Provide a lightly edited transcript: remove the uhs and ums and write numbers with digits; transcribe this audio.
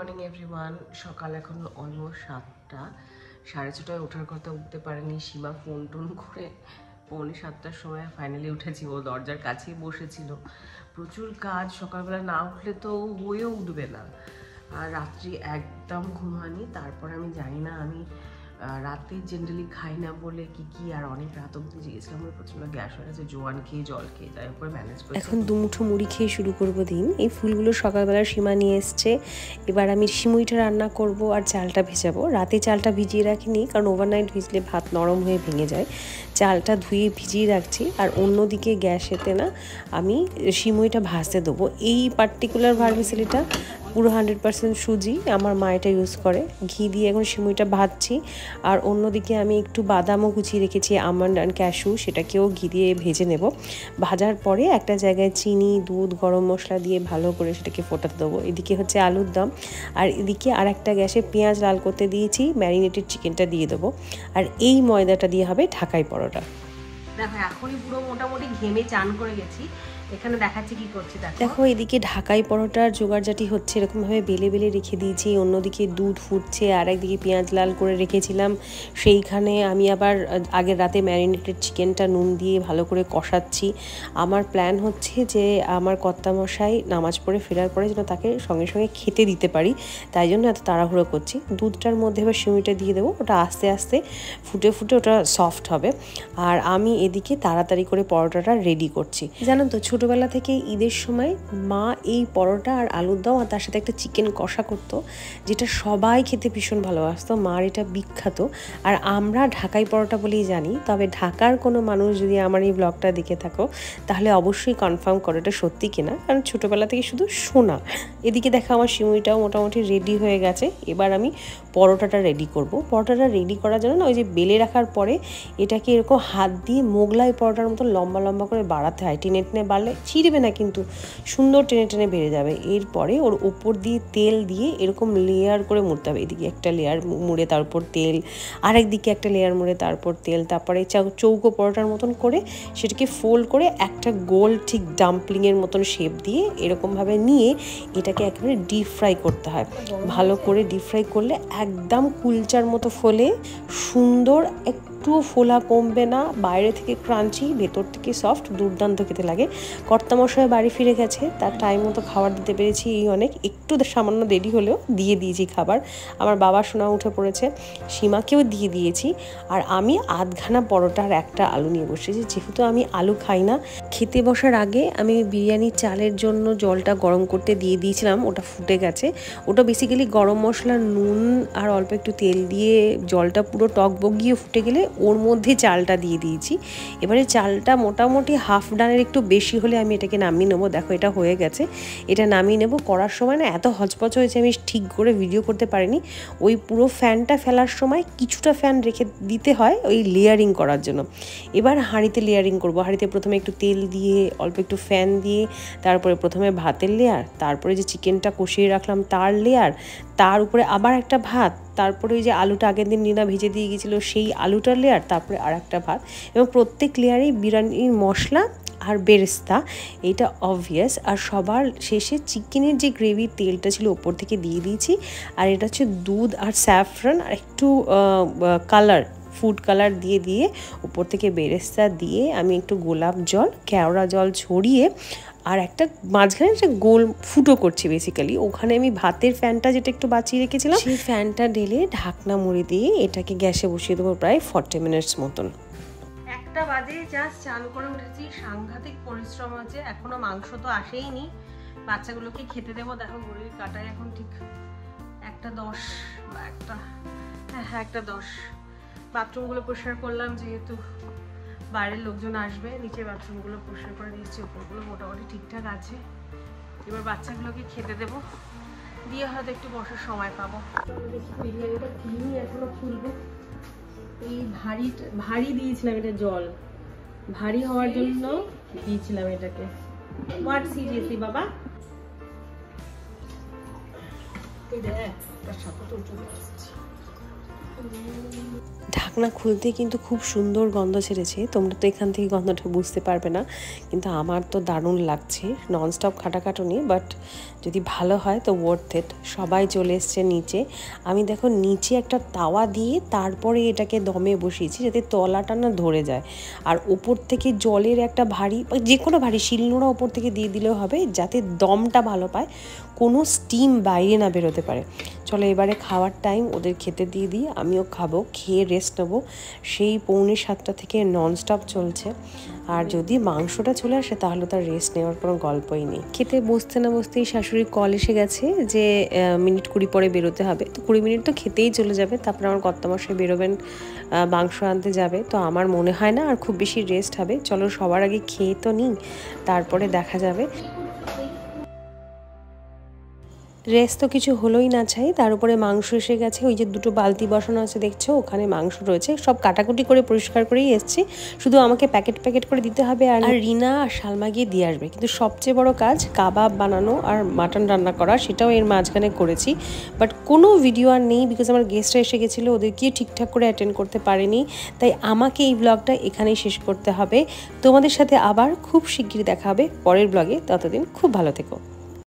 Morning everyone. সকাল এখন almost 7টা, 6:30টায় ওঠার কথা, উঠতে পারেনি। সীমা ফোন টোন করে 6:45টার সময় ফাইনালি উঠেছি। ও দরজার কাছেই বসেছিল। প্রচুর কাজ, সকালবেলা না উঠলে তো হয়েও উঠবে না। আর রাত্রি একদম ঘুমানি। তারপর আমি জানি না, আমি রাতে জেনারেলি খাই না বলে কি আর অনেক রাত অবধি জেগেছিলাম। আমার প্রচণ্ড গ্যাস হয়ে গেছে, জোয়ান খেয়ে জল খেয়ে যাই করে ম্যানেজ করি। এখন দুমুঠো মুড়ি খেয়ে শুরু করবো দিন। এই ফুলগুলো সকালবেলা সীমা নিয়ে এসছে। এবার আমি সিমুইটা রান্না করব আর চালটা ভেজাবো। রাতে চালটা ভিজিয়ে রাখিনি, কারণ ওভারনাইট ভিজলে ভাত নরম হয়ে ভেঙে যায়। চালটা ধুয়ে ভিজিয়ে রাখছি। আর অন্যদিকে গ্যাসেতে না আমি সিমুইটা ভাজতে দেবো। এই পার্টিকুলার ভার্মিসেলিটা পুরো 100% সুজি, আমার মা এটা ইউজ করে। ঘি দিয়ে এখন সিমুইটা ভাজছি। আর অন্যদিকে আমি একটু বাদামও কুচিয়ে রেখেছি, আমন্ড অ্যান্ড ক্যাশু, সেটাকেও ঘি দিয়ে ভেজে নেব। ভাজার পরে একটা জায়গায় চিনি, দুধ, গরম মশলা দিয়ে ভালো করে সেটাকে ফোটাতে দেবো। এদিকে হচ্ছে আলুর দম, আর এদিকে আর একটা গ্যাসে পেঁয়াজ লাল করতে দিয়েছি। ম্যারিনেটেড চিকেনটা দিয়ে দেবো। আর এই ময়দাটা দিয়ে হবে ঢাকাই পরোটা। দেখো এখনই পুরো মোটামুটি ঘেমে চান করে গেছি। এখানে দেখাচ্ছি কি করছি। দেখো এদিকে ঢাকাই পরোটার জোগাড়জাটি হচ্ছে, এরকমভাবে বেলে বেলে রেখে দিয়েছি। অন্যদিকে দুধ ফুটছে, আর একদিকে পেঁয়াজ লাল করে রেখেছিলাম। সেইখানে আমি আবার আগের রাতে ম্যারিনেটেড চিকেনটা নুন দিয়ে ভালো করে কষাচ্ছি। আমার প্ল্যান হচ্ছে যে আমার কর্তামশাই নামাজ পড়ে ফেরার পরে যেন তাকে সঙ্গে সঙ্গে খেতে দিতে পারি, তাই জন্য এত তাড়াহুড়ো করছি। দুধটার মধ্যে এবার সিমুইটা দিয়ে দেবো। ওটা আস্তে আস্তে ফুটে ফুটে ওটা সফট হবে। আর আমি এদিকে তাড়াতাড়ি করে পরোটাটা রেডি করছি। জানো তো, ছোটোবেলা থেকে ঈদের সময় মা এই পরোটা আর আলুর দম আর তার সাথে একটা চিকেন কষা করতো, যেটা সবাই খেতে ভীষণ ভালোবাসতো। মার এটা বিখ্যাত। আর আমরা ঢাকাই পরোটা বলেই জানি। তবে ঢাকার কোনো মানুষ যদি আমার এই ব্লগটা দেখে থাকো, তাহলে অবশ্যই কনফার্ম করো এটা সত্যি কিনা, কারণ ছোটোবেলা থেকে শুধু শোনা। এদিকে দেখো আমার সিমুইটাও মোটামুটি রেডি হয়ে গেছে। এবার আমি পরোটাটা রেডি করব। পরোটাটা রেডি করার জন্য না, ওই যে বেলে রাখার পরে এটাকে এরকম হাত দিয়ে মোগলাই পরোটার মতো লম্বা লম্বা করে বাড়াতে হয়। টেনে টেনে বাড়লে ছিঁড়বে না, কিন্তু সুন্দর টেনে টেনে বেড়ে যাবে। এরপরে ওর ওপর দিয়ে তেল দিয়ে এরকম লেয়ার করে মুড়তে হবে। এদিকে একটা লেয়ার মুড়ে তারপর তেল, আরেক দিকে একটা লেয়ার মুড়ে তারপর তেল, তারপরে চৌকো পরোটার মতন করে সেটাকে ফোল্ড করে একটা গোল ঠিক ডাম্পলিংয়ের মতন শেপ দিয়ে এরকমভাবে নিয়ে এটাকে একেবারে ডিপ ফ্রাই করতে হয়। ভালো করে ডিপ ফ্রাই করলে একদম কুলচার মতো ফোলে, সুন্দর, একটুও ফোলা কমবে না, বাইরে থেকে ক্রাঞ্চি, ভেতর থেকে সফট, দুর্দান্ত খেতে লাগে। কর্তামশাই বাড়ি ফিরে গেছে, তার টাইম মতো খাবার দিতে পেরেছি, এই অনেক। একটু সামান্য দেরি হলেও দিয়ে দিয়েছি খাবার। আমার বাবা সোনা উঠে পড়েছে, সীমাকেও দিয়ে দিয়েছি। আর আমি আধখানা পরোটা আর একটা আলু নিয়ে বসেছি, যেহেতু আমি আলু খাই না। খেতে বসার আগে আমি বিরিয়ানির চালের জন্য জলটা গরম করতে দিয়ে দিয়েছিলাম, ওটা ফুটে গেছে। ওটা বেসিক্যালি গরম মশলা, নুন আর অল্প একটু তেল দিয়ে জলটা পুরো টকবক গিয়ে ফুটে গেলে ওর মধ্যে চালটা দিয়ে দিয়েছি। এবারে চালটা মোটামুটি হাফ ডানের একটু বেশি হলে আমি এটাকে নামিয়ে নেবো। দেখো এটা হয়ে গেছে, এটা নামিয়ে নেবো। করার সময় না এত হচপচ হয়েছে, আমি ঠিক করে ভিডিও করতে পারিনি। ওই পুরো ফ্যানটা ফেলার সময় কিছুটা ফ্যান রেখে দিতে হয় ওই লেয়ারিং করার জন্য। এবার হাঁড়িতে লেয়ারিং করবো। হাঁড়িতে প্রথমে একটু তেল দিয়ে, অল্প একটু ফ্যান দিয়ে, তারপরে প্রথমে ভাতের লেয়ার, তারপরে যে চিকেনটা কষিয়ে রাখলাম তার লেয়ার, তার উপরে আবার একটা ভাত, তারপরে ওই যে আলুটা আগের দিন নিনা ভেজে দিয়ে গেছিলো সেই আলুটার লেয়ার, তারপরে আর একটা ভাত। এবং প্রত্যেক লেয়ারেই বিরিয়ানির মশলা আর বেরেস্তা, এটা অবভিয়াস। আর সবার শেষে চিকেনের যে গ্রেভির তেলটা ছিল ওপর থেকে দিয়ে দিয়েছি। আর এটা হচ্ছে দুধ আর স্যাফরন আর একটু কালার, ফুড কালার দিয়ে দিয়ে উপর থেকে বেরেস্তা দিয়ে আমি একটু গোলাপ জল, কেওড়া জল ছড়িয়ে আর একটা মাঝখানে একটা গোল ফুটো করছি বেসিক্যালি। ওখানে আমি ভাতের ফ্যানটা যেটা একটু বাঁচিয়ে রেখেছিলাম, সেই ফ্যানটা ঢেলে ঢাকনা মুড়ে দিয়ে এটাকে গ্যাসে বসিয়ে দেবো প্রায় 40 মিনিটস মতন। 1টা বাজে, জাস্ট চান করে উঠেছি। সাংঘাতিক পরিশ্রম আছে, এখনো মাংস তো আসেইনি। বাচ্চাগুলোকে খেতে দেবো। দেখো ঘড়ির কাটায় এখন ঠিক 1:10 বা 1:10। বাথরুমগুলো পরিষ্কার করলাম, যেহেতু বাইরের লোকজন আসবে। নিচে বাথরুমগুলো পরিষ্কার করে দিয়েছি, ওপরগুলো মোটামুটি ঠিকঠাক আছে। এবার বাচ্চাগুলোকে খেতে দেবো, দিয়ে হয়তো একটু বসার সময় পাবো। বিরিয়ানিটা কিনি, এখনো খুলবো। এই ভারী দিয়েছিলাম, এটা জল ভারী হওয়ার জন্য দিয়েছিলাম এটাকে। হোয়াট সিরিয়াসলি বাবা, এই দেখ তার সাথে তো চলে আসছে। ঢাকনা খুলতে কিন্তু খুব সুন্দর গন্ধ ছেড়েছে, তোমরা তো এখান থেকে গন্ধটা বুঝতে পারবে না, কিন্তু আমার তো দারুণ লাগছে। ননস্টপ খাটাখাটুনি, বাট যদি ভালো হয় তো ওয়ার্থ ইট। সবাই চলে এসছে নিচে। আমি দেখো নিচে একটা তাওয়া দিয়ে তারপরে এটাকে দমে বসিয়েছি যাতে তলাটা না ধরে যায়, আর ওপর থেকে জলের একটা ভারী বা যে কোনো ভারী শিলনোড়া ওপর থেকে দিয়ে দিলেও হবে, যাতে দমটা ভালো পায়, কোনো স্টিম বাইরে না বেরোতে পারে। চলো এবারে খাওয়ার টাইম, ওদের খেতে দিয়ে দিই, আমিও খাবো, খেয়ে রেস্ট নেবো। সেই 6:45 থেকে ননস্টপ চলছে, আর যদি মাংসটা চলে আসে তাহলে তার রেস্ট নেওয়ার কোনো গল্পই নেই। খেতে বসতে না বসতেই শাশুড়ির কল এসে গেছে যে মিনিট 20 পরে বেরোতে হবে। তো 20 মিনিট তো খেতেই চলে যাবে, তারপরে আমার কর্তামশাই বেরোবেন, মাংস আনতে যাবে। তো আমার মনে হয় না আর খুব বেশি রেস্ট হবে। চলো সবার আগে খেয়ে তো নিই, তারপরে দেখা যাবে। রেস্ট তো কিছু হলোই না চাই, তার উপরে মাংস এসে গেছে। ওই যে 2টো বালতি বসানো আছে দেখছো, ওখানে মাংস রয়েছে, সব কাটাকুটি করে পরিষ্কার করেই এসছি, শুধু আমাকে প্যাকেট প্যাকেট করে দিতে হবে। আর রিনা আর সালমা গিয়ে দিয়ে আসবে। কিন্তু সবচেয়ে বড় কাজ কাবাব বানানো আর মাটন রান্না করা, সেটাও এর মাঝখানে করেছি। বাট কোনো ভিডিও আর নেই, বিকজ আমার গেস্টরা এসে গেছিলো, ওদেরকে ঠিকঠাক করে অ্যাটেন্ড করতে পারিনি, তাই আমাকে এই ব্লগটা এখানেই শেষ করতে হবে। তোমাদের সাথে আবার খুব শিগগিরই দেখা হবে পরের ব্লগে, ততদিন খুব ভালো থেকো।